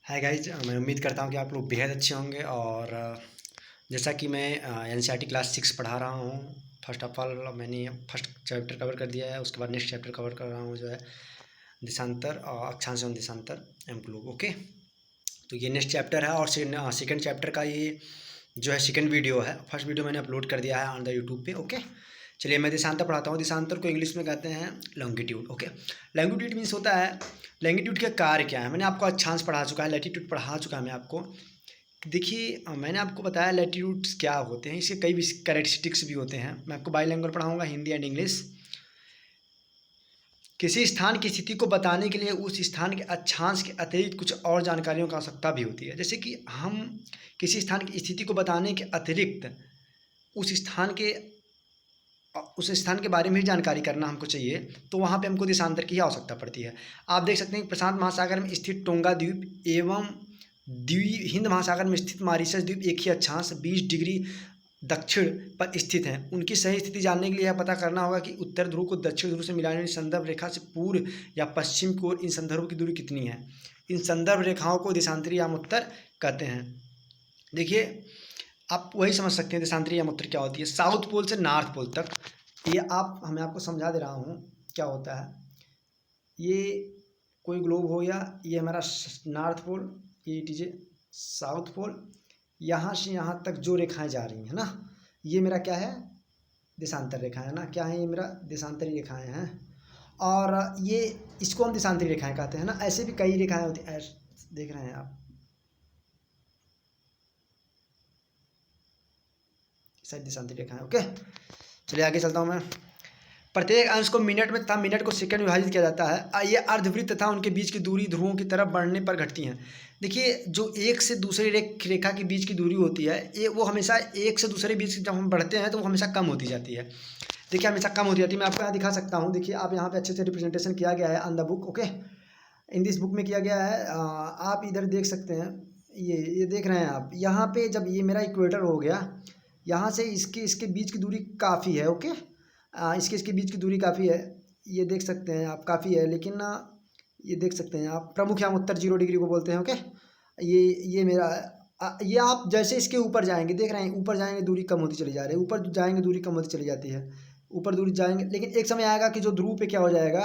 Hi guys, मैं उम्मीद करता हूँ कि आप लोग बेहद अच्छे होंगे। और जैसा कि मैं एनसीईआरटी क्लास 6 पढ़ा रहा हूँ। फर्स्ट ऑफ ऑल मैंने फर्स्ट चैप्टर कवर कर दिया है। उसके बाद नेक्स्ट चैप्टर कवर कर रहा हूँ जो है देशांतर और अक्षांश एवं देशांतर एवं ग्लोब। ओके, तो ये नेक्स्ट चैप्टर है और सेकेंड चैप्टर का ये जो है सेकेंड वीडियो है। फर्स्ट वीडियो मैंने अपलोड कर दिया है ऑन द यूट्यूब पे। ओके, चलिए मैं देशांतर पढ़ाता हूँ। देशांतर को इंग्लिश में कहते हैं लॉन्गिट्यूड। ओके, लॉन्गिट्यूड मीन्स होता है लॉन्गिट्यूड के कार्य क्या है। मैंने आपको अक्षांश पढ़ा चुका है, लैटीट्यूड पढ़ा चुका है मैं आपको। देखिए मैंने आपको बताया लैटीट्यूड्स क्या होते हैं, इसके कई कैरेक्टरिस्टिक्स भी होते हैं। मैं आपको बाईलैंग्वेज पढ़ाऊँगा, हिंदी एंड इंग्लिश। किसी स्थान की स्थिति को बताने के लिए उस स्थान के अक्षांश के अतिरिक्त कुछ और जानकारियों की आवश्यकता भी होती है। जैसे कि हम किसी स्थान की स्थिति को बताने के अतिरिक्त उस स्थान के बारे में भी जानकारी करना हमको चाहिए, तो वहाँ पे हमको देशांतर की आवश्यकता पड़ती है। आप देख सकते हैं कि प्रशांत महासागर में स्थित टोंगा द्वीप एवं हिंद महासागर में स्थित मॉरिशस द्वीप एक ही अक्षांश 20 डिग्री दक्षिण पर स्थित हैं। उनकी सही स्थिति जानने के लिए यह पता करना होगा कि उत्तर ध्रुव को दक्षिण ध्रुव से मिलाने वाली संदर्भ रेखा से पूर्व या पश्चिम की ओर इन संदर्भों की दूरी कितनी है। इन संदर्भ रेखाओं को देशांतरी यामोत्तर कहते हैं। देखिए आप वही समझ सकते हैं देशांतरी यामोत्तर क्या होती है। साउथ पोल से नॉर्थ पोल तक, ये मैं आपको समझा दे रहा हूँ क्या होता है। ये कोई ग्लोब हो गया, ये हमारा नॉर्थ पोल, ये लीजिए साउथ पोल। यहाँ से यहाँ तक जो रेखाएं जा रही हैं ना, ये मेरा क्या है, देशांतर रेखा है ना। क्या है ये, मेरा देशांतरी रेखाएं हैं। और ये इसको हम देशांतरी रेखाएं कहते हैं ना। ऐसे भी कई रेखाएं होती हैं, देख रहे हैं आप, शायद देशांतरी रेखाएं। ओके, चलिए आगे चलता हूँ मैं। प्रत्येक अंश को मिनट में तथा मिनट को सेकंड में विभाजित किया जाता है। ये अर्धवृत्त तथा उनके बीच की दूरी ध्रुवों की तरफ बढ़ने पर घटती हैं। देखिए जो एक से दूसरी रेखा के बीच की दूरी होती है, ये वो हमेशा एक से दूसरे बीच जब हम बढ़ते हैं तो वो हमेशा कम होती जाती है। देखिए हमेशा कम होती जाती है। मैं आपको यहाँ दिखा सकता हूँ। देखिए आप यहाँ पे अच्छे से रिप्रेजेंटेशन किया गया है on the book. Okay, in this book में किया गया है। आप इधर देख सकते हैं, ये देख रहे हैं आप। यहाँ पे जब ये मेरा इक्वेटर हो गया, यहाँ से इसके बीच की दूरी काफ़ी है। ओके, इसके बीच की दूरी काफ़ी है, ये देख सकते हैं आप, काफ़ी है। लेकिन ये देख सकते हैं आप, प्रमुख यामोत्तर 0 डिग्री को बोलते हैं। ओके, ये मेरा ये आप जैसे इसके ऊपर जाएंगे, देख रहे हैं ऊपर जाएंगे दूरी कम होती चली जा रही है, ऊपर जाएंगे दूरी कम होती चली जाती है, ऊपर दूरी जाएंगे। लेकिन एक समय आएगा कि जो ध्रुव पे क्या हो जाएगा,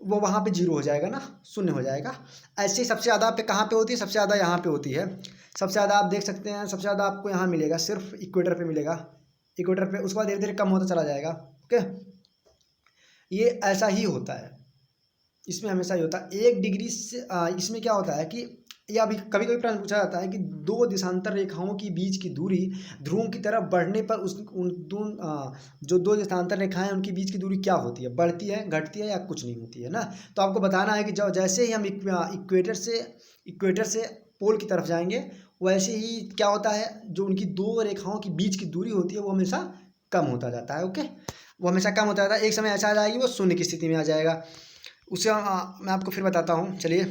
वो वहाँ पे 0 हो जाएगा ना, शून्य हो जाएगा। ऐसे ही सबसे ज़्यादा पे कहाँ पे होती है, सबसे ज़्यादा यहाँ पे होती है। सबसे ज़्यादा आप देख सकते हैं, सबसे ज़्यादा आपको यहाँ मिलेगा, सिर्फ इक्वेटर पे मिलेगा। इक्वेटर पे उसके बाद धीरे धीरे कम होता चला जाएगा। ओके, ये ऐसा ही होता है, इसमें हमेशा ही होता है। 1 डिग्री से इसमें क्या होता है कि या अभी कभी कभी प्रश्न पूछा जाता है कि दो देशांतर रेखाओं के बीच की दूरी ध्रुवों की तरफ बढ़ने पर जो दो देशांतर रेखाएं उनके बीच की दूरी क्या होती है, बढ़ती है, घटती है या कुछ नहीं होती है ना। तो आपको बताना है कि जैसे ही हम इक्वेटर से पोल की तरफ जाएंगे, वैसे ही क्या होता है, जो उनकी दो रेखाओं की बीच की दूरी होती है वो हमेशा कम होता जाता है। ओके, वो हमेशा कम होता जाता है। एक समय ऐसा आ जाएगी वो शून्य की स्थिति में आ जाएगा। उससे मैं आपको फिर बताता हूँ। चलिए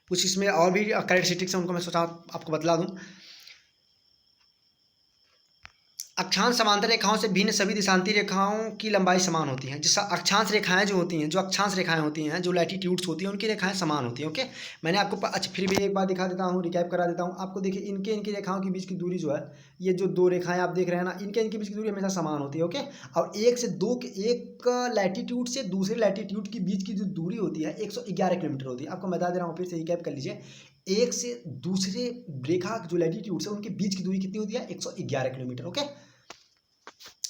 कुछ इसमें और भी कैरेक्टरिस्टिक्स हैं, उनको मैं सोचा आपको बतला दूँ। अक्षांश समांतर रेखाओं से भिन्न सभी देशांती रेखाओं की लंबाई समान होती हैं। जिसका अक्षांश रेखाएं जो होती हैं, जो अक्षांश रेखाएं होती हैं, जो लैटीट्यूड्स होती हैं, उनकी रेखाएं समान होती हैं। ओके, मैंने आपको अच्छा फिर भी एक बार दिखा देता हूँ, रिकैप करा देता हूँ आपको। देखिए इनकी रेखाओं के बीच की दूरी जो है, ये जो दो रेखाएं आप देख रहे हैं ना, इनके बीच की दूरी हमेशा समान होती है। ओके, और एक लैटीट्यूड से दूसरे लैटीट्यूड के बीच की जो दूरी होती है 111 किलोमीटर होती है। आपको मैं बता दे रहा हूँ, फिर से रिकैप कर लीजिए। एक से दूसरे रेखा जो लैटीट्यूड्स है उनके बीच की दूरी कितनी होती है, 111 किलोमीटर। ओके,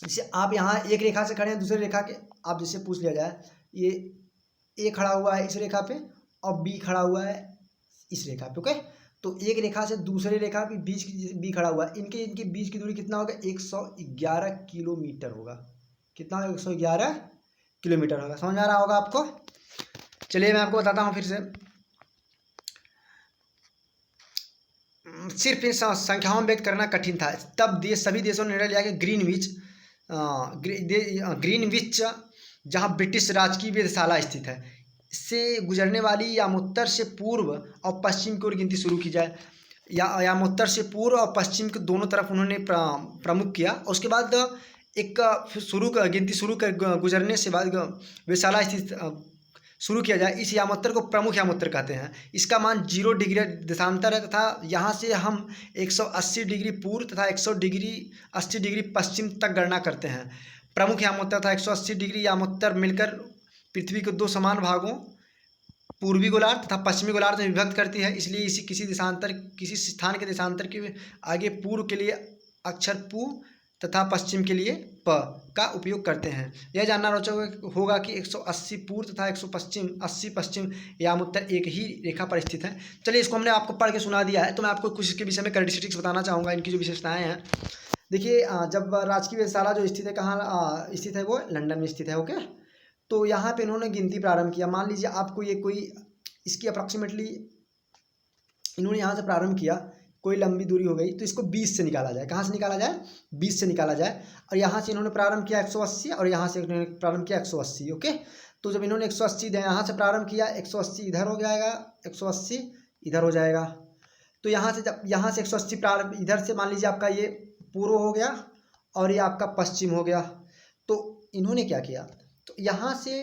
जैसे आप यहाँ एक रेखा से खड़े हैं दूसरे रेखा के, आप जैसे पूछ लिया जाए, ये ए खड़ा हुआ है इस रेखा पे और बी खड़ा हुआ है इस रेखा पे। ओके, तो एक रेखा से दूसरे रेखा के बीच बी खड़ा हुआ है, इनके बीच की दूरी कितना होगा, 111 किलोमीटर होगा। कितना होगा, 111 किलोमीटर होगा। समझ आ रहा होगा आपको। चलिए मैं आपको बताता हूँ फिर से। सिर्फ इन संख्याओं में व्यक्त करना कठिन था, तब सभी देशों ने निर्णय लिया कि ग्रीनविच जहाँ ब्रिटिश राज की वेधशाला स्थित है, से गुजरने वाली यामोत्तर से पूर्व और पश्चिम की ओर गिनती शुरू की जाए। यामोत्तर से पूर्व और पश्चिम के दोनों तरफ उन्होंने प्रमुख किया। उसके बाद एक गिनती शुरू कर गुजरने से बाद वेधशाला स्थित शुरू किया जाए, इस यामोत्तर को प्रमुख यामोत्तर कहते हैं। इसका मान 0 डिग्री देशांतर है तथा यहाँ से हम 180 डिग्री पूर्व तथा 80 डिग्री पश्चिम तक गणना करते हैं। प्रमुख यामोत्तर तथा 180 डिग्री यामोत्तर मिलकर पृथ्वी को 2 समान भागों पूर्वी गोलार्ध तथा पश्चिमी गोलार्ध में विभक्त करती है। इसलिए इसी किसी स्थान के देशांतर के आगे पूर्व के लिए अक्षर पू तथा पश्चिम के लिए प का उपयोग करते हैं। यह जानना रोचक होगा कि 180 पूर्व तथा 180 पश्चिम यामोत्तर एक ही रेखा पर स्थित है। चलिए, इसको हमने आपको पढ़ के सुना दिया है, तो मैं आपको कुछ इसके विषय में कैरेक्टरिस्टिक्स बताना चाहूँगा, इनकी जो विशेषताएँ हैं। देखिए, जब राजकीय वेधशाला जो स्थित है, कहाँ स्थित है, वो लंदन में स्थित है। ओके, तो यहाँ पे इन्होंने गिनती प्रारंभ किया। मान लीजिए आपको ये कोई इसकी अप्रॉक्सीमेटली इन्होंने यहाँ से प्रारंभ किया, कोई लंबी दूरी हो गई, तो इसको 20 से निकाला जाए। कहाँ से निकाला जाए? 20 से निकाला जाए। और यहाँ से इन्होंने प्रारंभ किया 180 और यहाँ से इन्होंने प्रारंभ किया 180। ओके, तो जब इन्होंने 180 यहाँ से प्रारंभ किया, 180 इधर हो जाएगा, 180 इधर हो जाएगा। तो यहाँ से जब यहाँ से 180 प्रारंभ, इधर से मान लीजिए आपका ये पूर्व हो गया और ये आपका पश्चिम हो गया। तो इन्होंने क्या किया, तो यहाँ से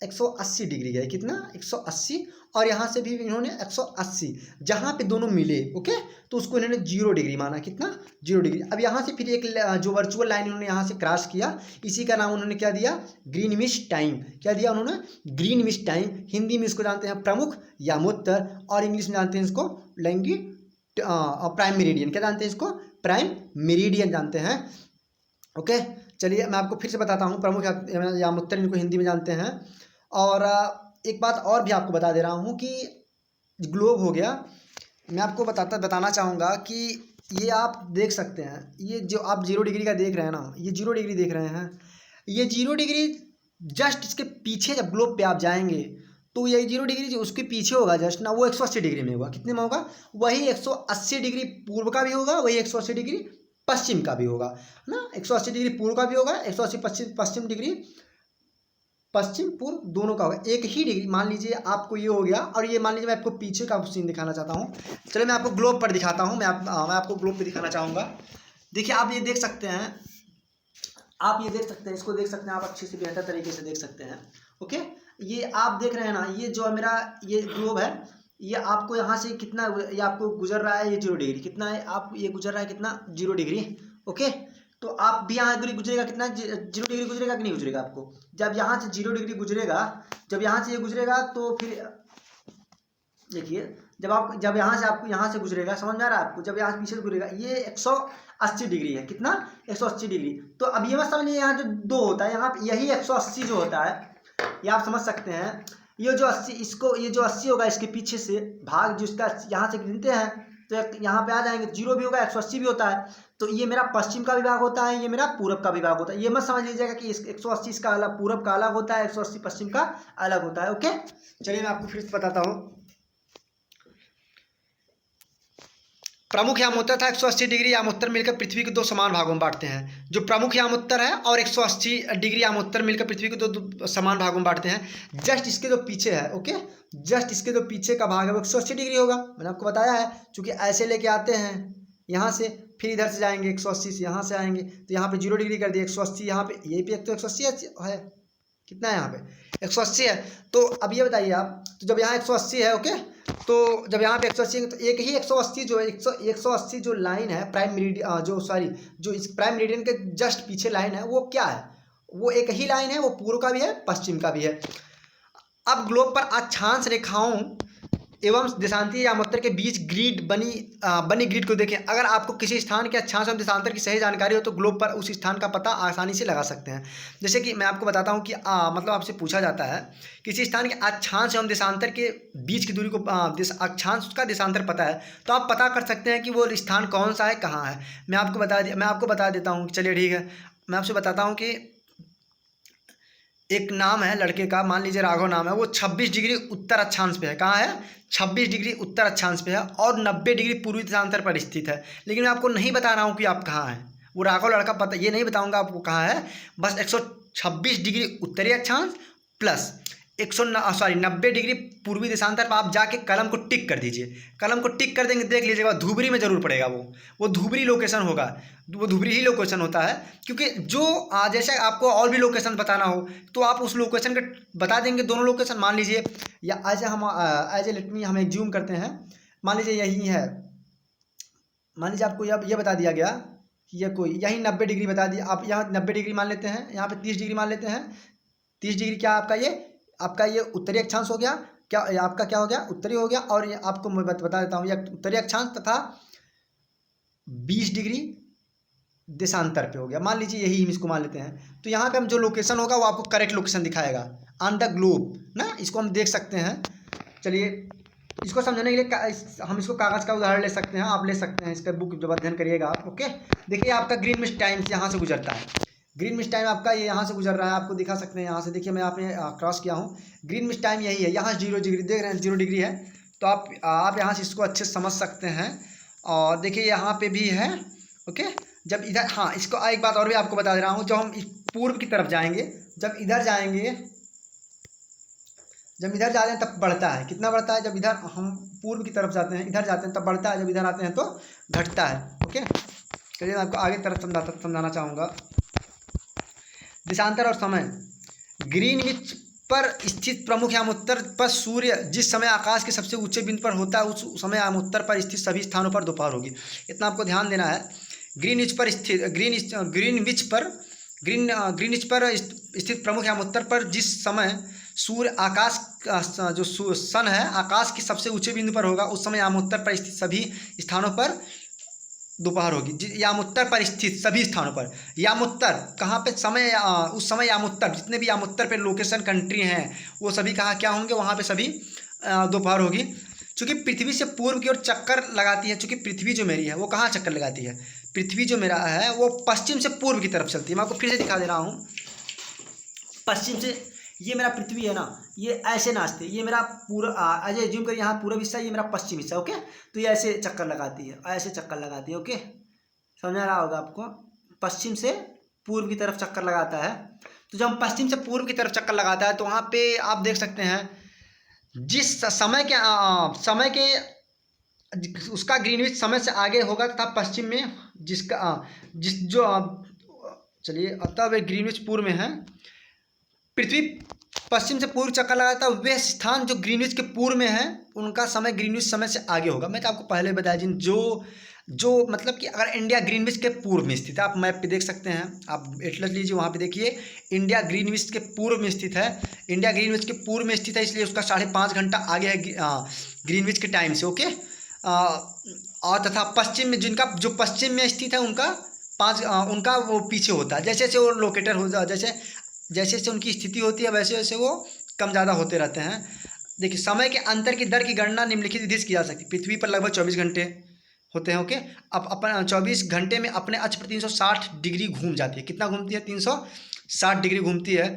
180 डिग्री गए, कितना? 180, और यहाँ से भी इन्होंने 180, जहाँ पे दोनों मिले, ओके, तो उसको इन्होंने 0 डिग्री माना। कितना? 0 डिग्री। अब यहाँ से फिर एक जो वर्चुअल लाइन इन्होंने यहाँ से क्रॉस किया, इसी का नाम उन्होंने क्या दिया? Greenwich time. क्या दिया उन्होंने? Greenwich time. हिंदी में इसको जानते हैं प्रमुख यामोत्तर, और इंग्लिश में जानते हैं इसको प्राइम मेरिडियन। क्या जानते हैं इसको? प्राइम मेरिडियन जानते हैं। ओके, चलिए मैं आपको फिर से बताता हूँ, प्रमुख यामोत्तर इनको हिंदी में जानते हैं। और एक बात और भी आपको बता दे रहा हूँ कि ग्लोब हो गया। मैं आपको बताना चाहूँगा कि ये आप देख सकते हैं, ये जो आप 0 डिग्री का देख रहे हैं ना, ये 0 डिग्री देख रहे हैं, ये 0 डिग्री जस्ट इसके पीछे जब ग्लोब पे आप जाएंगे तो ये 0 डिग्री जो उसके पीछे होगा जस्ट ना, वो 180 डिग्री में होगा। कितने में होगा? वही 180 डिग्री पूर्व का भी होगा, वही 180 डिग्री पश्चिम का भी होगा ना। 180 डिग्री पूर्व का भी होगा, 180 पश्चिम डिग्री पश्चिम पूर्व दोनों का होगा। एक ही डिग्री, मान लीजिए आपको ये हो गया, और ये मान लीजिए मैं आपको पीछे का सीन दिखाना चाहता हूँ। चलिए मैं आपको ग्लोब पर दिखाता हूँ। मैं आपको ग्लोब पे दिखाना चाहूँगा। देखिए, आप ये देख सकते हैं, इसको देख सकते हैं आप, अच्छे से बेहतर तरीके से देख सकते हैं। ओके, ये आप देख रहे हैं ना, ये जो मेरा ये ग्लोब है, ये आपको यहाँ से कितना, ये आपको गुजर रहा है, ये 0 डिग्री कितना है, आप ये गुजर रहा है कितना? 0 डिग्री। ओके, तो आप भी यहाँ गुजरेगा कितना? 0 डिग्री गुजरेगा कि नहीं गुजरेगा? आपको जब यहाँ से 0 डिग्री गुजरेगा, जब यहाँ से ये गुजरेगा, तो फिर देखिए, जब यहाँ से गुजरेगा, समझ में आ रहा है आपको? जब यहाँ से पीछे से गुजरेगा, ये 180 डिग्री है। कितना? 180 डिग्री। तो अब ये मत समझिए यहाँ जो 2 होता है, यहाँ यही 180 जो होता है, ये आप समझ सकते हैं। ये जो 80, इसको ये जो 80 होगा, इसके पीछे से भाग जो इसका यहाँ से गिनते हैं, तो यहाँ पे आ जाएंगे, 0 भी होगा, 180 भी होता है। तो ये मेरा पश्चिम का विभाग होता है, ये मेरा पूरब का विभाग होता है। ये मत समझ लीजिएगा कि 180 इसका अलग, पूरब का अलग होता है, 180 पश्चिम का अलग होता है। ओके, चलिए मैं आपको फिर से बताता हूँ। प्रमुख यामोत्तर था 180 डिग्री यामोत्तर मिलकर पृथ्वी को 2 समान भागों में बांटते हैं। जो प्रमुख यामोत्तर है और 180 डिग्री यामोत्तर मिलकर पृथ्वी को 2 समान भागों में बांटते हैं। जस्ट इसके जो पीछे है, ओके, जस्ट इसके जो पीछे का भाग है वो 180 डिग्री होगा। मैंने आपको बताया है, चूंकि ऐसे लेके आते हैं यहाँ से, फिर इधर से जाएंगे 180 से, यहाँ से आएंगे तो यहाँ पे 0 डिग्री कर दिए, 180 यहाँ पे, ये भी एक तो 180 है, कितना है यहाँ पे? 180 है। तो अब ये बताइए आप, तो जब यहाँ 180 है, ओके, तो जब यहाँ पे 180 है, तो एक ही 180 जो 180 जो लाइन है प्राइम मेरिडियन, जो इस प्राइम मेरिडियन के जस्ट पीछे लाइन है, वो क्या है? वो एक ही लाइन है, वो पूर्व का भी है, पश्चिम का भी है। अब ग्लोब पर अक्षांश रेखाओं एवं देशांतीय यामोत्तर के बीच ग्रिड बनी ग्रिड को देखें। अगर आपको किसी स्थान के अक्षांश एवं देशांतर की सही जानकारी हो तो ग्लोब पर उस स्थान का पता आसानी से लगा सकते हैं। जैसे कि मैं आपको बताता हूं कि मतलब आपसे पूछा जाता है किसी स्थान के अक्षांश एवं देशांतर के बीच की दूरी को, अक्षांश का देशांतर पता है तो आप पता कर सकते हैं कि वो स्थान कौन सा है, कहाँ है। मैं आपको बता देता हूँ। चलिए ठीक है, मैं आपसे बताता हूँ कि एक नाम है लड़के का, मान लीजिए राघव नाम है, वो 26 डिग्री उत्तर अक्षांश पे है। कहाँ है? 26 डिग्री उत्तर अक्षांश पे है और 90 डिग्री पूर्वी देशांतर पर स्थित है। लेकिन मैं आपको नहीं बता रहा हूँ कि आप कहाँ हैं। वो राघव लड़का पता, ये नहीं बताऊँगा आपको कहाँ है, बस 126 डिग्री उत्तरी अक्षांश प्लस 90 डिग्री पूर्वी देशांतर पर आप जाके कलम को टिक कर दीजिए। कलम को टिक कर देंगे, देख लीजिएगा धुबरी में जरूर पड़ेगा, वो धुबरी लोकेशन होगा, वो धुबरी ही लोकेशन होता है। क्योंकि जो जैसे आपको और भी लोकेशन बताना हो तो आप उस लोकेशन के बता देंगे, दोनों लोकेशन मान लीजिए, या एज ए लेट मी हम एक जूम करते हैं, मान लीजिए यही है, मान लीजिए आपको ये बता दिया गया कि ये कोई यही 90 डिग्री बता दिया, आप यहाँ 90 डिग्री मान लेते हैं, यहाँ पे 30 डिग्री मान लेते हैं। 30 डिग्री क्या आपका ये उत्तरी अक्षांश हो गया, क्या आपका क्या हो गया, उत्तरी हो गया। और ये आपको मैं बता देता हूँ, ये उत्तरी अक्षांश तथा 20 डिग्री देशांतर पे हो गया, मान लीजिए यही हम इसको मान लेते हैं। तो यहाँ पे हम जो लोकेशन होगा वो आपको करेक्ट लोकेशन दिखाएगा ऑन द ग्लोब ना, इसको हम देख सकते हैं। चलिए इसको समझने के लिए हम इसको कागज़ का उदाहरण ले सकते हैं, आप ले सकते हैं, इसका बुक जब अध्ययन करिएगा आप। ओके, देखिए आपका ग्रीनविच टाइम यहाँ से गुजरता है, ग्रीनविच टाइम आपका ये यहाँ से गुजर रहा है, आपको दिखा सकते हैं यहाँ से, देखिए मैं आपने क्रॉस किया हूँ। ग्रीनविच टाइम यही है, यहाँ 0 डिग्री देख रहे हैं, 0 डिग्री है। तो आप यहाँ से इसको अच्छे से समझ सकते हैं। और देखिए यहाँ पे भी है। ओके, जब इधर, हाँ इसको एक बात और भी आपको बता दे रहा हूँ, जब हम पूर्व की तरफ जाएंगे, जब इधर जाएंगे, जब इधर जाते हैं तब बढ़ता है, कितना बढ़ता है, जब इधर हम पूर्व की तरफ जाते हैं, इधर जाते हैं तब बढ़ता है, जब इधर आते हैं तो घटता है। ओके, चलिए मैं आपको आगे तरफ समझाना चाहूँगा। देशांतर और समय, ग्रीनविच पर स्थित प्रमुख यामोत्तर पर सूर्य जिस समय आकाश के सबसे ऊंचे बिंदु पर होता है उस समय यामोत्तर पर स्थित सभी स्थानों पर दोपहर होगी। इतना आपको ध्यान देना है। ग्रीनविच पर स्थित प्रमुख यामोत्तर पर जिस समय सूर्य आकाश जो सन है आकाश के सबसे ऊंचे बिंदु पर होगा उस समय यामोत्तर पर स्थित सभी स्थानों पर दोपहर होगी। यामोत्तर पर स्थित सभी स्थानों पर, यामोत्तर कहाँ पे, समय उस समय यामोत्तर, जितने भी यामोत्तर पे लोकेशन कंट्री हैं वो सभी कहाँ क्या होंगे, वहाँ पे सभी दोपहर होगी। चूँकि पृथ्वी से पूर्व की ओर चक्कर लगाती है, चूँकि पृथ्वी जो मेरी है वो कहाँ चक्कर लगाती है, पृथ्वी जो मेरा है वो पश्चिम से पूर्व की तरफ चलती है। मैं आपको फिर से दिखा दे रहा हूँ, पश्चिम से, ये मेरा पृथ्वी है ना, ये ऐसे नाचते, ये मेरा पूरा अजय जूम कर, यहाँ पूर्व हिस्सा, ये मेरा पश्चिम हिस्सा। ओके, तो ये ऐसे चक्कर लगाती है, ऐसे चक्कर लगाती है। ओके, समझ रहा होगा आपको, पश्चिम से पूर्व की तरफ चक्कर लगाता है। तो जब हम पश्चिम से पूर्व की तरफ चक्कर लगाता है तो वहाँ पे आप देख सकते हैं जिस समय के उसका ग्रीनविच समय से आगे होगा तथा पश्चिम में चलिए अब ग्रीनविच पूर्व में है, पृथ्वी पश्चिम से पूर्व चक्कर लगाता है, वे स्थान जो ग्रीनविच के पूर्व में है उनका समय ग्रीनविच समय से आगे होगा। मैं तो आपको पहले बताया जिन जो मतलब कि अगर इंडिया ग्रीनविच के पूर्व में स्थित है, आप मैप पे देख सकते हैं, आप एटलस लीजिए, वहाँ पे देखिए इंडिया ग्रीनविच के पूर्व में स्थित है, इंडिया ग्रीनविच के पूर्व में स्थित है, इसलिए उसका 5.5 घंटा आगे है ग्रीनविच के टाइम से। ओके, और तथा पश्चिम में जो पश्चिम में स्थित है उनका वो पीछे होता है, जैसे जैसे वो लोकेटर हो जैसे जैसे उनकी स्थिति होती है वैसे वैसे वो कम ज़्यादा होते रहते हैं। देखिए समय के अंतर की दर की गणना निम्नलिखित विधि से की जा सकती है। पृथ्वी पर लगभग 24 घंटे होते हैं। ओके, अब अपन 24 घंटे में अपने अक्ष पर 360 डिग्री घूम जाती है। कितना घूमती है, 360 डिग्री घूमती है,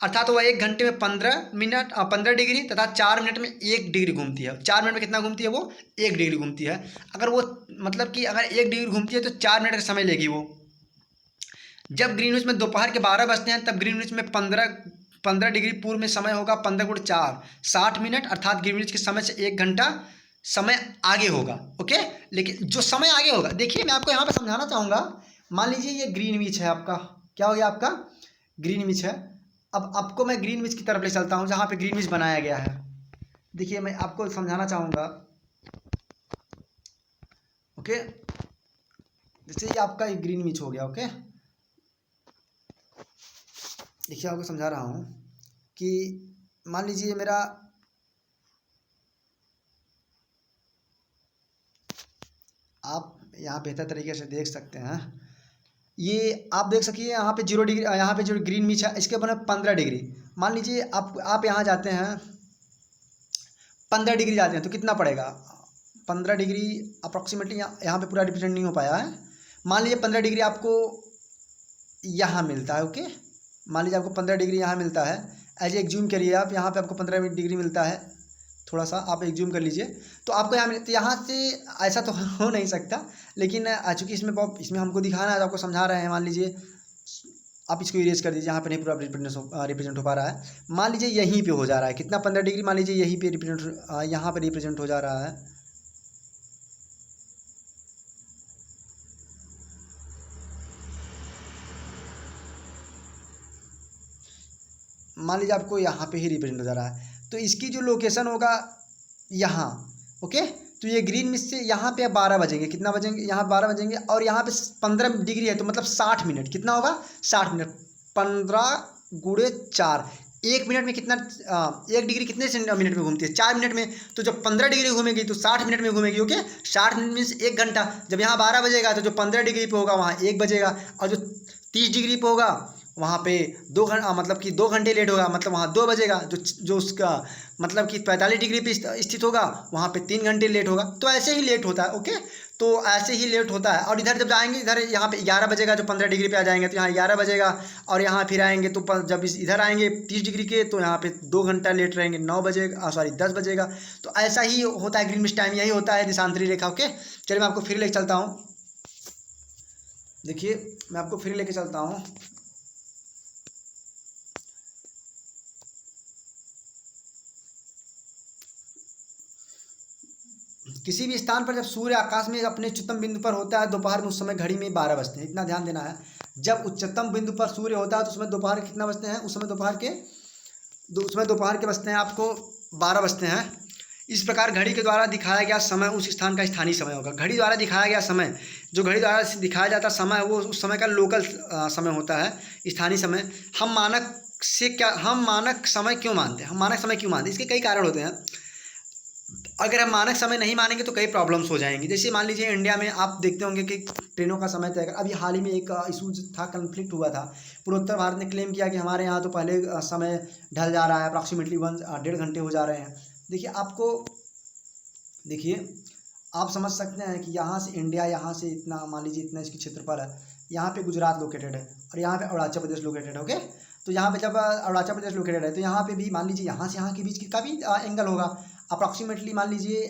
अर्थात वह 1 घंटे में 15 डिग्री तथा 4 मिनट में 1 डिग्री घूमती है। 4 मिनट में कितना घूमती है, वो 1 डिग्री घूमती है। अगर वो मतलब कि अगर 1 डिग्री घूमती है तो 4 मिनट का समय लेगी वो। जब ग्रीनविच में दोपहर के 12 बजते हैं तब ग्रीनविच में 15 डिग्री पूर्व में समय होगा 15 × 4 60 मिनट, अर्थात ग्रीनविच के समय से 1 घंटा समय आगे होगा। ओके, लेकिन जो समय आगे होगा, देखिए मैं आपको यहाँ पे समझाना चाहूँगा। मान लीजिए ये ग्रीनविच है आपका, क्या हो गया आपका ग्रीनविच है। अब आपको मैं ग्रीनविच की तरफ ले चलता हूँ जहाँ पे ग्रीनविच बनाया गया है। देखिए मैं आपको समझाना चाहूँगा। ओके, जैसे ये आपका एक ग्रीनविच हो गया। ओके, देखिए आपको समझा रहा हूँ कि मान लीजिए मेरा आप यहाँ बेहतर तरीके से देख सकते हैं, ये आप देख सकिए यहाँ पे 0 डिग्री, यहाँ पे जो ग्रीनविच है इसके बने 15 डिग्री। मान लीजिए आप यहाँ जाते हैं 15 डिग्री जाते हैं तो कितना पड़ेगा, 15 डिग्री अप्रॉक्सीमेटली, यहाँ पे पूरा रिप्रेजेंट नहीं हो पाया है। मान लीजिए 15 डिग्री आपको यहाँ मिलता है। ओके, मान लीजिए आपको 15 डिग्री यहाँ मिलता है, एज एक जूम करिए आप, यहाँ पे आपको 15 डिग्री मिलता है, थोड़ा सा आप एक जूम कर लीजिए तो आपको यहाँ मिलता है। यहाँ से ऐसा तो हो नहीं सकता, लेकिन चूँकि इसमें हमको दिखाना है तो आपको समझा रहे हैं। मान लीजिए आप इसको इरेज कर दीजिए, यहाँ पे नहीं पूरा रिप्रेजेंट हो पा रहा है। मान लीजिए यहीं पे हो जा रहा है कितना 15 डिग्री, मान लीजिए यहीं पे यहाँ पे रिप्रेजेंट हो जा रहा है। मान लीजिए आपको यहाँ पे ही रिप्रेजेंट हो जा रहा है, तो इसकी जो लोकेशन होगा यहाँ, ओके। तो ये ग्रीन मिस से यहाँ पे 12 बजेंगे, कितना बजेंगे, यहाँ 12 बजेंगे, और यहाँ पे 15 डिग्री है, तो मतलब 60 मिनट, कितना होगा 60 मिनट, 15 गुणे 4, 1 मिनट में कितना, 1 डिग्री कितने मिनट में घूमती है, 4 मिनट में। तो जब 15 डिग्री घूमेगी तो 60 मिनट में घूमेगी, ओके। 60 मिनट मीन्स 1 घंटा। जब यहाँ 12 बजेगा तो जो 15 डिग्री पे होगा वहाँ 1 बजेगा, और जो 30 डिग्री पे होगा वहाँ पे 2 घंटा, मतलब कि 2 घंटे लेट होगा, मतलब वहाँ 2 बजेगा। जो उसका मतलब कि 45 डिग्री पे स्थित होगा वहाँ पे 3 घंटे लेट होगा। तो ऐसे ही लेट होता है, ओके। तो ऐसे ही लेट होता है। और इधर जब जाएंगे, इधर यहाँ पे 11 बजेगा, जो 15 डिग्री पे आ जाएंगे तो यहाँ 11 बजेगा, और यहाँ फिर आएंगे तो जब इधर आएंगे 30 डिग्री के तो यहाँ पे 2 घंटा लेट रहेंगे, 9 बजेगा, सॉरी 10 बजेगा। तो ऐसा ही होता है ग्रीन मिस टाइम, यही होता है देशांतरी रेखा, ओके। चलिए मैं आपको फिर लेके चलता हूँ, देखिए मैं आपको फिर लेके चलता हूँ। किसी भी स्थान पर जब सूर्य आकाश में अपने उच्चतम बिंदु पर होता है दोपहर में, उस समय घड़ी में 12 बजते हैं, इतना ध्यान देना है। जब उच्चतम बिंदु पर सूर्य होता है तो उसमें दोपहर कितना बजते हैं, उस समय दोपहर के बजते हैं आपको 12 बजते हैं। इस प्रकार घड़ी के द्वारा दिखाया गया समय उस स्थान का स्थानीय समय होगा। घड़ी द्वारा दिखाया गया समय, जो घड़ी द्वारा दिखाया जाता समय वो उस समय का लोकल समय होता है, स्थानीय समय। हम मानक समय क्यों मानते हैं, इसके कई कारण होते हैं। अगर हम मानक समय नहीं मानेंगे तो कई प्रॉब्लम्स हो जाएंगी। जैसे मान लीजिए इंडिया में आप देखते होंगे कि ट्रेनों का समय तय, अभी हाल ही में एक इशू था, कन्फ्लिक्ट हुआ था। पूर्वोत्तर भारत ने क्लेम किया कि हमारे यहाँ तो पहले समय ढल जा रहा है, अप्रॉक्सीमेटली 1.5 घंटे हो जा रहे हैं। देखिए आप समझ सकते हैं कि यहाँ से इंडिया, यहाँ से इतना, मान लीजिए इतना इसकी क्षेत्रफल है, यहाँ पे गुजरात लोकेटेड है और यहाँ पे अरुणाचल प्रदेश लोकेटेड है, ओके। तो यहाँ पे जब अरुणाचल प्रदेश लोकेटेड है तो यहाँ पे भी मान लीजिए यहाँ से यहाँ के बीच का भी एंगल होगा अप्रॉक्सीमेटली, मान लीजिए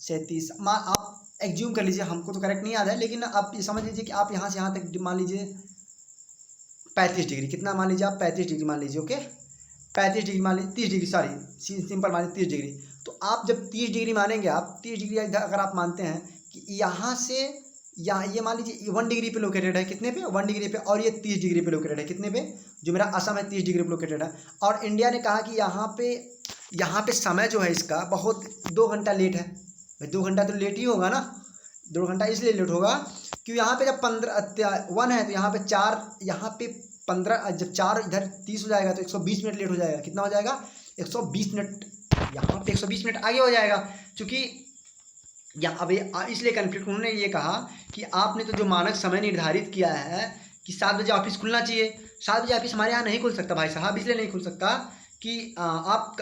37, आप एग्ज्यूम कर लीजिए, हमको तो करेक्ट नहीं याद है, लेकिन आप ये समझ लीजिए कि आप यहाँ से यहाँ तक मान लीजिए 35 डिग्री, कितना मान लीजिए आप 35 डिग्री मान लीजिए, ओके। 35 डिग्री मान लीजिए, 30 डिग्री, सॉरी सिंपल मान लीजिए 30 डिग्री। तो आप जब 30 डिग्री मानेंगे, आप 30 डिग्री अगर आप मानते हैं कि यहाँ से यहाँ, ये मान लीजिए 1 डिग्री पे लोकेटेड है, कितने पे 1 डिग्री पे, और ये 30 डिग्री पे लोकेटेड है, कितने पे, जो मेरा असम है 30 डिग्री पे लोकेटेड है। और इंडिया ने कहा कि यहाँ पे समय जो है इसका बहुत 2 घंटा लेट है। भाई 2 घंटा तो लेट ही होगा ना, 2 घंटा इसलिए लेट होगा क्योंकि यहाँ पे जब 1 है तो यहाँ पे 4, यहाँ पे 15, जब 4 इधर 30 हो जाएगा तो 120 मिनट लेट हो जाएगा। कितना हो जाएगा 120 मिनट, यहाँ पे 120 मिनट आगे हो जाएगा। क्योंकि अब इसलिए कन्फ्लिक्ट, उन्होंने ये कहा कि आपने तो जो मानक समय निर्धारित किया है कि 7 बजे ऑफिस खुलना चाहिए, 7 बजे ऑफिस हमारे यहाँ नहीं खुल सकता भाई साहब, इसलिए नहीं खुल सकता कि आप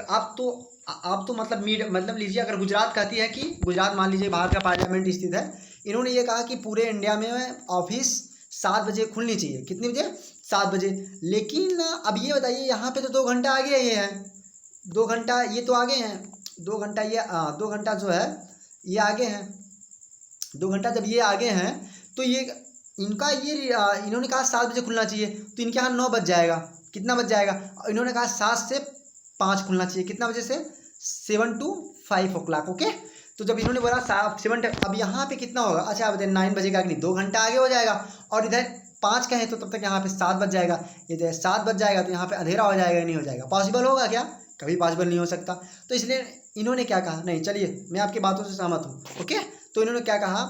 तो मतलब लीजिए, अगर गुजरात कहती है कि गुजरात मान लीजिए भारत का पार्लियामेंट स्थित है, इन्होंने ये कहा कि पूरे इंडिया में ऑफिस 7 बजे खुलनी चाहिए, कितने बजे 7 बजे। लेकिन अब ये बताइए यहाँ पे तो 2 घंटा आगे ये है, 2 घंटा ये तो आगे हैं, 2 घंटा ये 2 घंटा जो है ये आगे हैं, 2 घंटा जब ये आगे हैं तो ये इनका ये इन्होंने कहा 7 बजे खुलना चाहिए, तो इनके यहाँ 9 बज जाएगा, कितना बज जाएगा, इन्होंने कहा 7 से 5 खुलना चाहिए, कितना बजे से 7 to 5 o'clock, ओके। तो जब इन्होंने बोला 7, अब यहाँ पे कितना होगा, अच्छा बताइए 9 बजेगा कि नहीं, 2 घंटा आगे हो जाएगा। और इधर 5 कहें तो तब तक यहाँ पे 7 बज जाएगा, ये 7 बज जाएगा तो यहाँ पे अंधेरा हो जाएगा, नहीं हो जाएगा, पॉसिबल होगा क्या, कभी पॉसिबल नहीं हो सकता। तो इसलिए इन्होंने क्या कहा, नहीं चलिए मैं आपकी बातों से सहमत हूँ, ओके। तो इन्होंने क्या कहा,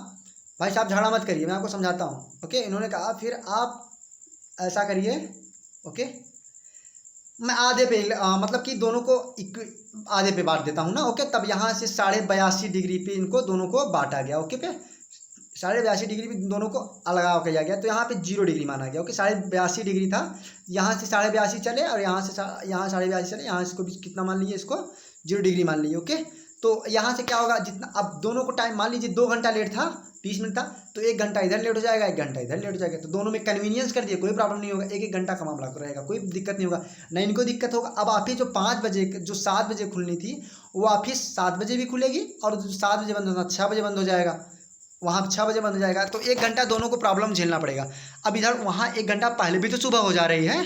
भाई साहब झगड़ा मत करिए, मैं आपको समझाता हूँ, ओके। इन्होंने कहा फिर आप ऐसा करिए, ओके, मैं आधे पे मतलब कि दोनों को आधे पे बांट देता हूँ ना, ओके। तब यहाँ से 82.5 डिग्री पे इनको दोनों को बांटा गया, ओके पे 82.5 डिग्री पे दोनों को अलग किया गया, तो यहाँ पे 0 डिग्री माना गया, ओके। 82.5 डिग्री था, यहाँ से 82.5 चले और यहाँ 82.5 चले, यहाँ इसको भी कितना मान लीजिए, इसको 0 डिग्री मान लीजिए, ओके। तो यहाँ से क्या होगा, जितना अब दोनों को टाइम मान लीजिए 2 घंटा लेट था, 30 मिनट था, तो 1 घंटा इधर लेट हो जाएगा, 1 घंटा इधर लेट हो जाएगा, तो दोनों में कन्वीनियंस कर दिए, कोई प्रॉब्लम नहीं होगा, 1-1 घंटा का मामला रहेगा, कोई दिक्कत नहीं होगा, ना इनको दिक्कत होगा। अब ऑफिस जो 5 बजे जो 7 बजे खुलनी थी वो ऑफिस 7 बजे भी खुलेगी, और जो 7 बजे बंद होना 6 बजे बंद हो जाएगा, वहाँ 6 बजे बंद हो जाएगा, तो 1 घंटा दोनों को प्रॉब्लम झेलना पड़ेगा। अब इधर वहाँ 1 घंटा पहले भी तो सुबह हो जा रही है,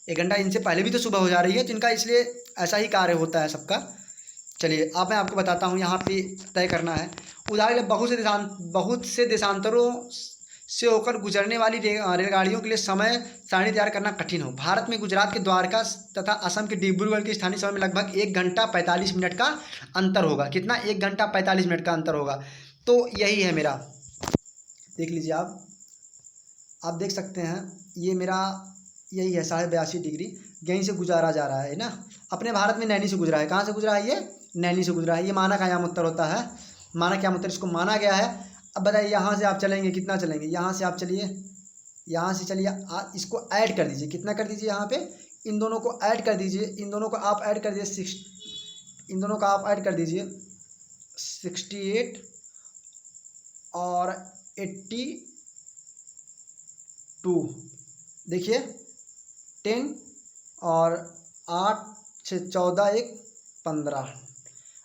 1 घंटा इनसे पहले भी तो सुबह हो जा रही है, तो इनका इसलिए ऐसा ही कार्य होता है सबका। चलिए अब मैं आपको बताता हूँ यहाँ पे तय करना है। उदाहरण के लिए बहुत से देशांतरों से होकर गुजरने वाली रेलगाड़ियों के लिए समय सारणी तैयार करना कठिन हो। भारत में गुजरात के द्वारका तथा असम के डिब्रूगढ़ के स्थानीय समय में लगभग 1 घंटा 45 मिनट का अंतर होगा। कितना? 1 घंटा 45 मिनट का अंतर होगा। तो यही है मेरा, देख लीजिए आप देख सकते हैं, ये मेरा यही है 82.5 डिग्री, यहीं से गुजारा जा रहा है ना। अपने भारत में नैनी से गुजरा है। कहाँ से गुजरा है? ये नैनी से गुजरा है। ये मानक आयाम उत्तर होता है, मानक आयाम उत्तर इसको माना गया है। अब बताइए यहाँ से आप चलेंगे, कितना चलेंगे? यहाँ से आप चलिए, यहाँ से चलिए, इसको ऐड कर दीजिए। कितना कर दीजिए? यहाँ पे इन दोनों को ऐड कर दीजिए, इन दोनों को आप ऐड कर दीजिए, इन दोनों का आप ऐड कर दीजिए 68 और 82। देखिए 10 और 8 6 14 1 15।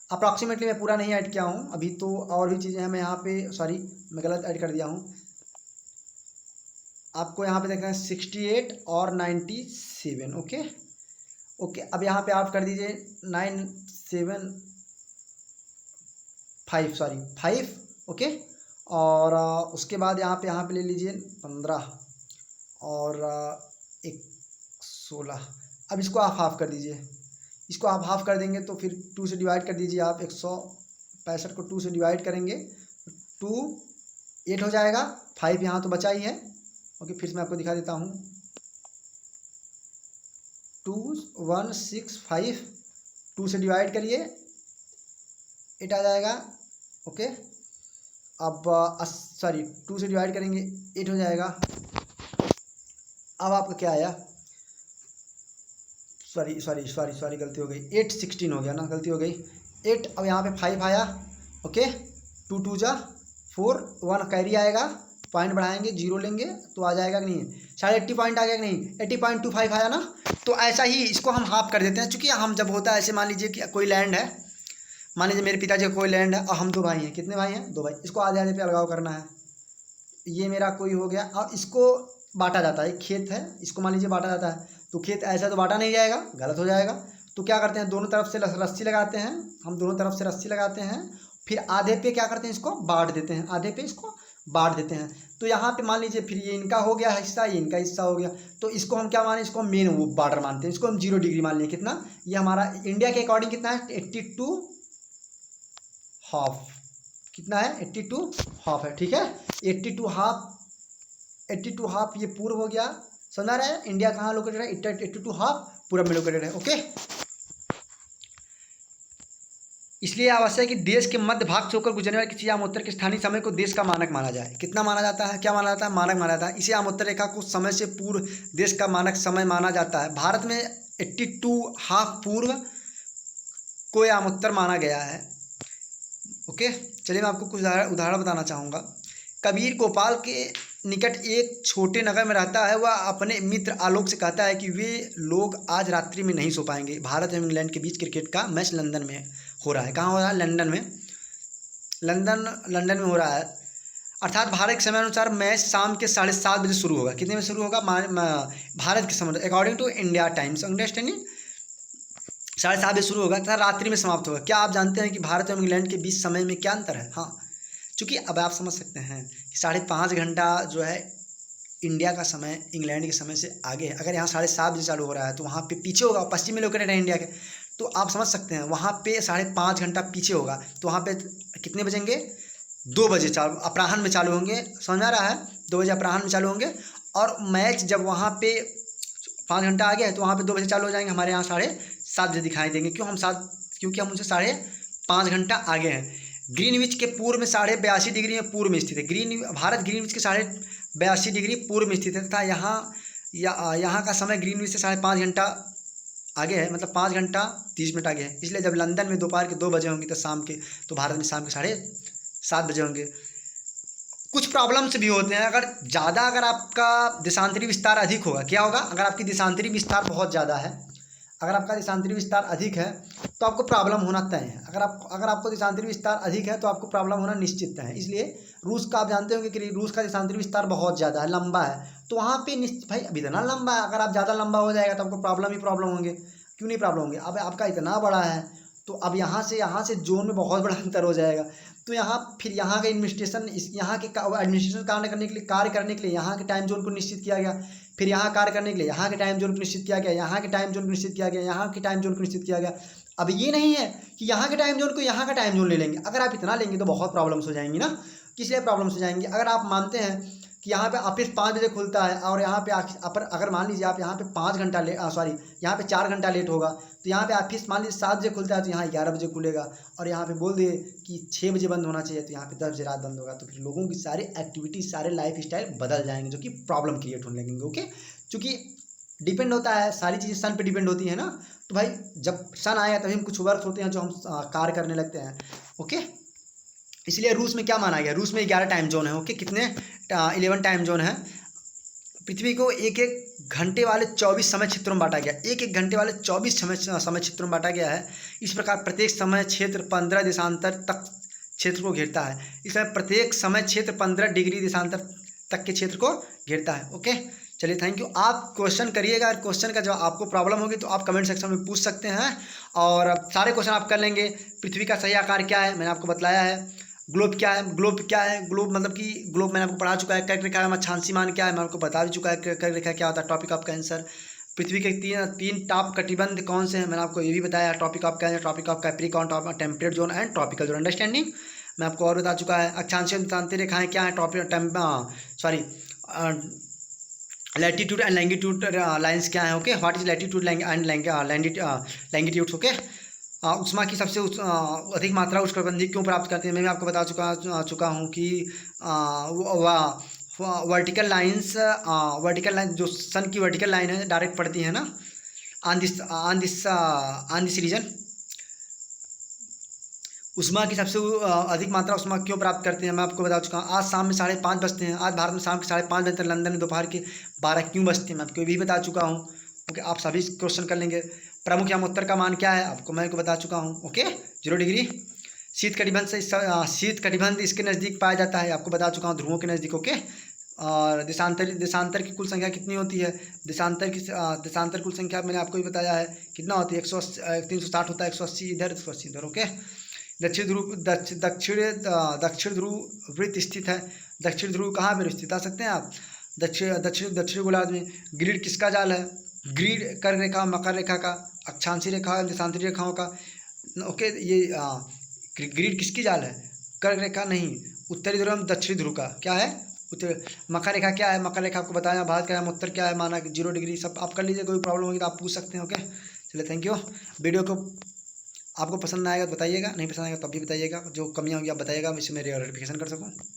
अप्रॉक्सीमेटली मैं पूरा नहीं ऐड किया हूँ अभी, तो और भी चीज़ें हैं। मैं यहाँ पे सॉरी, मैं गलत ऐड कर दिया हूँ। आपको यहाँ पे देखना है 68 और 97। ओके ओके, अब यहाँ पे आप कर दीजिए 5। ओके, और उसके बाद यहाँ पे ले लीजिए 15 और 1 16। अब इसको आप हाफ कर दीजिए, इसको आप हाफ कर देंगे तो फिर 2 से डिवाइड कर दीजिए आप। 165 को 2 से डिवाइड करेंगे 2 8 हो जाएगा। 5 यहाँ तो बचा ही है। ओके, फिर से मैं आपको दिखा देता हूँ। 2165, 2 से डिवाइड करिए 8 आ जाएगा। ओके, अब 2 से डिवाइड करेंगे 8 हो जाएगा। अब आपका क्या आया? सॉरी गलती हो गई, 8 16 हो गया ना, गलती हो गई 8। अब यहाँ पे 5 आया। ओके, 2 2 जा 4, 1 कैरी आएगा, पॉइंट बढ़ाएंगे 0 लेंगे तो आ जाएगा कि नहीं? 80 पॉइंट आ गया कि नहीं? 80.25 आया ना। तो ऐसा ही इसको हम हाफ कर देते हैं। चूँकि हम जब होता है ऐसे, मान लीजिए कि कोई लैंड है, मान लीजिए मेरे पिताजी का कोई लैंड है और हम 2 भाई हैं। कितने भाई हैं? 2 भाई। इसको आधे आधे पे अलगाव करना है। ये मेरा कोई हो गया, और इसको बांटा जाता है। खेत है, इसको मान लीजिए बांटा जाता है, तो खेत ऐसा तो बांटा नहीं जाएगा, गलत हो जाएगा। तो क्या करते हैं? दोनों तरफ से रस्सी लगाते हैं, हम दोनों तरफ से रस्सी लगाते हैं, फिर आधे पे क्या करते हैं? इसको बांट देते हैं, आधे पे इसको बांट देते हैं। तो यहाँ पे मान लीजिए फिर ये इनका हो गया हिस्सा, ये इनका हिस्सा हो गया, तो इसको हम क्या माने? इसको मेन वो बॉर्डर मानते हैं, इसको हम 0 डिग्री मान लें। कितना? ये हमारा इंडिया के अकॉर्डिंग कितना है? 82.5। कितना है? 82.5 है। ठीक है, 82.5 ये पूर्व हो गया। समझ रहा है? इंडिया कहाँ लोकेटेड है? 82.5 पूरब में लोकेटेड है। ओके, इसलिए आवश्यक है कि देश के मध्य भाग से होकर गुजरने वाली किसी आमोत्तर के स्थानीय समय को देश का मानक माना जाए। कितना माना जाता है? क्या माना जाता है? मानक माना जाता है। इसे आमोत्तर रेखा को समय से पूर्व देश का मानक समय माना जाता है। भारत में 82.5 पूर्व को आमोत्तर माना गया है। ओके, चलिए मैं आपको कुछ उदाहरण बताना चाहूँगा। कबीर गोपाल के निकट एक छोटे नगर में रहता है। वह अपने मित्र आलोक से कहता है कि वे लोग आज रात्रि में नहीं सो पाएंगे। भारत एवं इंग्लैंड के बीच क्रिकेट का मैच लंदन में हो रहा है। कहाँ हो रहा है? लंदन में। लंदन में हो रहा है। अर्थात भारत के समय अनुसार मैच शाम के 7:30 बजे शुरू होगा। कितने बजे शुरू होगा? भारत के समय according to India times, understanding. 7:30 बजे शुरू होगा तथा रात्रि में समाप्त होगा। क्या आप जानते हैं कि भारत एवं इंग्लैंड के बीच समय में क्या अंतर है? हाँ, चूँकि अब आप समझ सकते हैं कि 5.5 घंटा जो है इंडिया का समय इंग्लैंड के समय से आगे है। अगर यहाँ 7:30 बजे चालू हो रहा है तो वहाँ पे पीछे होगा, पश्चिम में लोकेटेड है इंडिया के। तो आप समझ सकते हैं वहाँ पे 5.5 घंटा पीछे होगा। तो वहाँ पे कितने बजेंगे? 2 बजे अपराह्न में चालू होंगे। समझ में आ रहा है? 2 बजे अपराह्न में चालू होंगे। और मैच जब वहाँ पे 5 घंटा आगे है तो वहाँ पे 2 बजे चालू हो जाएंगे। हमारे यहाँ 7:30 बजे दिखाई देंगे। क्योंकि हम उनसे 5.5 घंटा आगे हैं। ग्रीनविच के पूर्व में 82.5 डिग्री में पूर्व में स्थित है। भारत ग्रीनविच के 82.5 डिग्री पूर्व में स्थित है तथा यहाँ का समय ग्रीनविच से 5.5 घंटा आगे है, मतलब 5 घंटा 30 मिनट आगे है। इसलिए जब लंदन में दोपहर के 2 बजे होंगे तो भारत में शाम के 7:30 बजे होंगे। कुछ प्रॉब्लम्स भी होते हैं। अगर आपका देशांतरी विस्तार अधिक होगा, क्या होगा? अगर आपकी देशांतरी विस्तार बहुत ज़्यादा है, अगर आपका देशांतरी विस्तार अधिक है तो आपको प्रॉब्लम होना तय है। अगर आपको देशांतरी विस्तार अधिक है तो आपको प्रॉब्लम होना निश्चित है। इसलिए रूस का आप जानते होंगे कि रूस का देशांतरी विस्तार बहुत ज़्यादा है, लंबा है, तो वहाँ पे भाई अब इतना लंबा है, अगर आप ज़्यादा लंबा हो जाएगा तो आपको प्रॉब्लम ही प्रॉब्लम होंगे। क्यों नहीं प्रॉब्लम होंगे? अब आपका इतना बड़ा है तो अब यहाँ से जोन में बहुत बड़ा अंतर हो जाएगा। तो यहाँ फिर यहाँ का एडमिनिस्ट्रेशन, यहाँ के एडमिनिस्ट्रेशन कार्य करने के लिए यहाँ के टाइम जोन को निश्चित किया गया। फिर यहाँ कार्य करने के लिए यहाँ के टाइम जोन को निश्चित किया गया, यहाँ के टाइम जोन को निश्चित किया गया, यहाँ के टाइम जोन को निश्चित किया गया। अब ये नहीं है कि यहाँ के टाइम जोन को यहाँ का टाइम जोन ले लेंगे। अगर आप इतना लेंगे तो बहुत प्रॉब्लम्स हो जाएंगी ना। किस लिए प्रॉब्लम्स हो जाएंगी? अगर आप मानते हैं कि यहाँ पे ऑफिस 5 बजे खुलता है और यहाँ पे अगर मान लीजिए आप यहाँ पे 5 घंटा यहाँ पे 4 घंटा लेट होगा, तो यहाँ पे ऑफिस मान लीजिए 7 बजे खुलता है तो यहाँ 11 बजे खुलेगा, और यहाँ पे बोल दिए कि 6 बजे बंद होना चाहिए तो यहाँ पे 10 बजे रात बंद होगा। तो फिर लोगों की सारी एक्टिविटी, सारे लाइफ स्टाइल बदल जाएंगे, जो कि प्रॉब्लम क्रिएट होने लगेंगे। ओके, चूँकि डिपेंड होता है, सारी चीज़ें सन पे डिपेंड होती है ना। तो भाई जब सन आया तभी हम कुछ वर्क होते हैं जो हम कार्य करने लगते हैं। ओके, इसलिए रूस में क्या माना गया? रूस में 11 टाइम जोन है। ओके, कितने 11 टाइम जोन है। पृथ्वी को एक एक घंटे वाले 24 समय क्षेत्रों में बांटा गया। एक एक घंटे वाले 24 समय क्षेत्रों में बांटा गया है। इस प्रकार प्रत्येक समय क्षेत्र 15 देशांतर तक क्षेत्र को घेरता है। इसमें प्रत्येक समय क्षेत्र 15 डिग्री देशांतर तक के क्षेत्र को घेरता है। ओके, चलिए थैंक यू। आप क्वेश्चन करिएगा, क्वेश्चन का जब आपको प्रॉब्लम होगी तो आप कमेंट सेक्शन में पूछ सकते हैं, और सारे क्वेश्चन आप कर लेंगे। पृथ्वी का सही आकार क्या है, मैंने आपको बताया है। ग्लोब क्या है? ग्लोब मतलब कि ग्लोब मैंने आपको पढ़ा चुका है। कर्क रेखा में अक्षांशी क्या है, मैं आपको बता भी चुका है कर्क रेखा क्या होता है। Topic of cancer. पृथ्वी के तीन टॉप कटिबंध कौन से हैं, मैंने आपको ये भी बताया। Topic of cancer, topic of Capricorn, top temperate zone and tropical zone. Understanding मैं आपको और बता चुका है। अक्षांशीय देशांतरी रेखाएं क्या है? लैटिट्यूड एंड लैंगिट्यूड लाइंस क्या है? Okay, what is latitude and longitudes? Okay, उष्मा की सबसे अधिक मात्रा उष्णकटिबंधीय क्यों प्राप्त करते हैं, मैं भी आपको बता चुका हूँ कि वर्टिकल लाइंस जो सन की वर्टिकल लाइन है डायरेक्ट पड़ती है ना ऑन दिस रीजन। उष्मा की सबसे अधिक मात्रा उष्मा क्यों प्राप्त करते हैं, मैं आपको बता चुका हूँ। आज शाम में 5:30 बजते हैं। आज भारत में शाम के 5:30 बजे तक, लंदन में दोपहर के 12 क्यों बजते हैं, मैं आपको ये भी बता चुका हूँ। ओके, आप सभी क्वेश्चन कर लेंगे। प्रमुख याम उत्तर का मान क्या है, आपको मैं बता चुका हूँ। Okay, 0 degree. शीत कटिबंध इसके नज़दीक पाया जाता है, आपको बता चुका हूँ, ध्रुवों के नज़दीक। ओके, और देशांतर की कुल संख्या कितनी होती है? देशांतर कुल संख्या मैंने आपको भी बताया है कितना होती है। 360 होता है, 180 इधर, 180 इधर। ओके, दक्षिण ध्रुव वृत्त स्थित है। दक्षिण ध्रुव कहाँ पर स्थित, आ सकते हैं आप? दक्षिण गोलार्ध में। ग्रिड किसका जाल है? ग्रिड कर्क रेखा, मकर रेखा का, अक्षांशी रेखा, देशांतरी रेखाओं का। ओके, ये ग्रिड किसकी जाल है? कर्क रेखा नहीं, उत्तरी ध्रुव एवं दक्षिणी ध्रुव का। क्या है? मकर रेखा क्या है? मकर रेखा आपको बताया। भारत का उत्तर क्या है, माना 0 डिग्री। सब आप कर लीजिए, कोई प्रॉब्लम होगी तो आप पूछ सकते हैं। ओके, चलिए थैंक यू। वीडियो को आपको पसंद आएगा तो बताइएगा, नहीं पसंद आएगा तब भी बताइएगा। जो कमियाँ होंगी आप बताइएगा, इससे मैं रेक्टिफिकेशन कर सकूँ।